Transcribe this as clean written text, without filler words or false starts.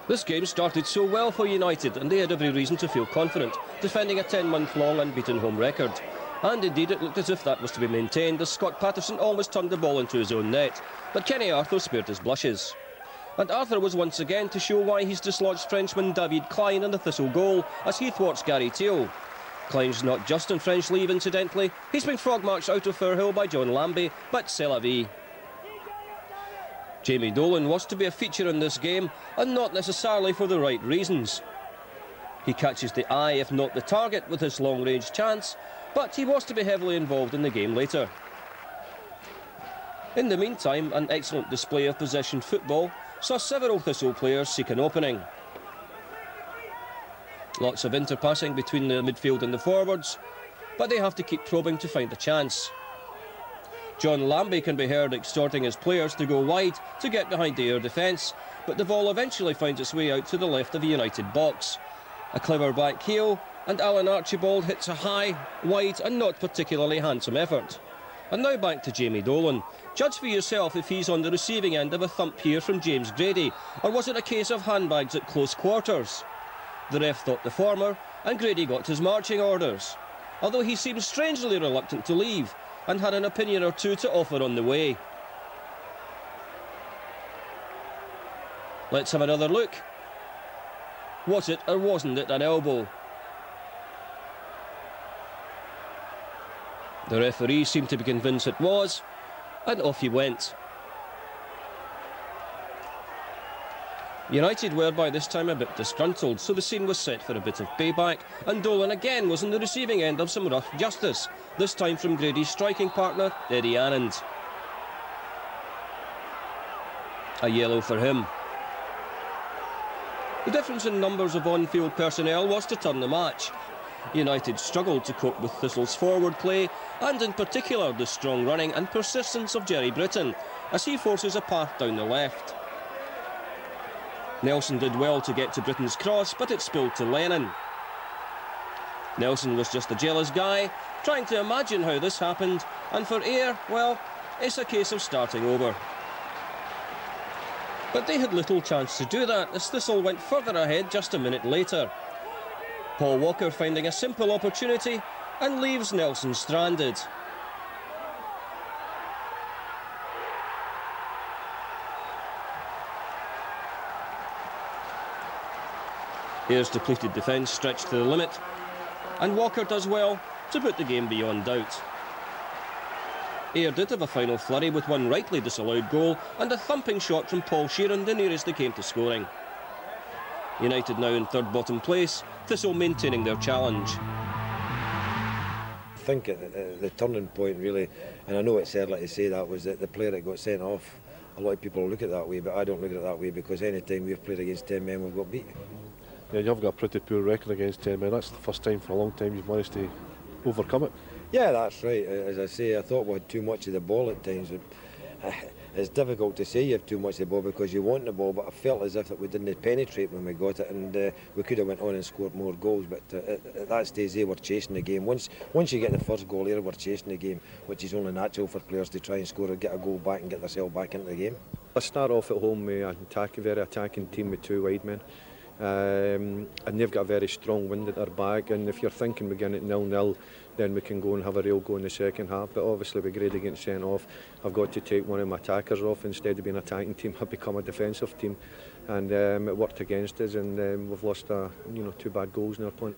This game started so well for United and they had every reason to feel confident, defending a 10-month-long unbeaten home record. And indeed it looked as if that was to be maintained as Scott Patterson almost turned the ball into his own net, but Kenny Arthur spared his blushes. And Arthur was once again to show why he's dislodged Frenchman David Klein in the Thistle goal as he thwarts Gary Teal. Klein's not just on French leave incidentally, he's been frog-marched out of Firhill by John Lambie, but c'est la vie. Jamie Dolan was to be a feature in this game, and not necessarily for the right reasons. He catches the eye, if not the target, with his long-range chance, but he was to be heavily involved in the game later. In the meantime, an excellent display of possession football saw several Thistle players seek an opening. Lots of interpassing between the midfield and the forwards, but they have to keep probing to find a chance. John Lambie can be heard exhorting his players to go wide to get behind the air defence, but the ball eventually finds its way out to the left of the United box. A clever back heel, and Alan Archibald hits a high, wide and not particularly handsome effort. And now back to Jamie Dolan. Judge for yourself if he's on the receiving end of a thump here from James Grady, or was it a case of handbags at close quarters? The ref thought the former, and Grady got his marching orders, although he seemed strangely reluctant to leave, and had an opinion or two to offer on the way. Let's have another look. Was it or wasn't it an elbow? The referee seemed to be convinced it was, and off he went. United were by this time a bit disgruntled, so the scene was set for a bit of payback, and Dolan again was on the receiving end of some rough justice, this time from Grady's striking partner, Eddie Anand. A yellow for him. The difference in numbers of on-field personnel was to turn the match. United struggled to cope with Thistle's forward play, and in particular the strong running and persistence of Jerry Britton, as he forces a path down the left. Nelson did well to get to Britton's cross, but it spilled to Lennon. Nelson was just a jealous guy, trying to imagine how this happened, and for Ayr, well, it's a case of starting over. But they had little chance to do that, as Thistle went further ahead just a minute later. Paul Walker finding a simple opportunity and leaves Nelson stranded. Ayer's depleted defence stretched to the limit, and Walker does well to put the game beyond doubt. Ayr did have a final flurry with one rightly disallowed goal and a thumping shot from Paul Sheeran, the nearest they came to scoring. United now in third bottom place, Thistle maintaining their challenge. I think the turning point really, and I know it's early to say that, was that the player that got sent off. A lot of people look at it that way, but I don't look at it that way, because any time we've played against 10 men we've got beat. Yeah, you've got a pretty poor record against 10 men. That's the first time for a long time you've managed to overcome it. Yeah, that's right. As I say, I thought we had too much of the ball at times. It's difficult to say you have too much of the ball because you want the ball, but I felt as if we didn't penetrate when we got it, and we could have went on and scored more goals, but at that stage they were chasing the game. Once you get the first goal, they were chasing the game, which is only natural for players to try and score and get a goal back and get themselves back into the game. I start off at home with a very attacking team with two wide men. And they've got a very strong wind at their back, and if you're thinking we're getting it 0-0, then we can go and have a real go in the second half. But obviously with Grady getting sent off, I've got to take one of my attackers off. Instead of being an attacking team, I've become a defensive team, and it worked against us, and we've lost two bad goals in our point.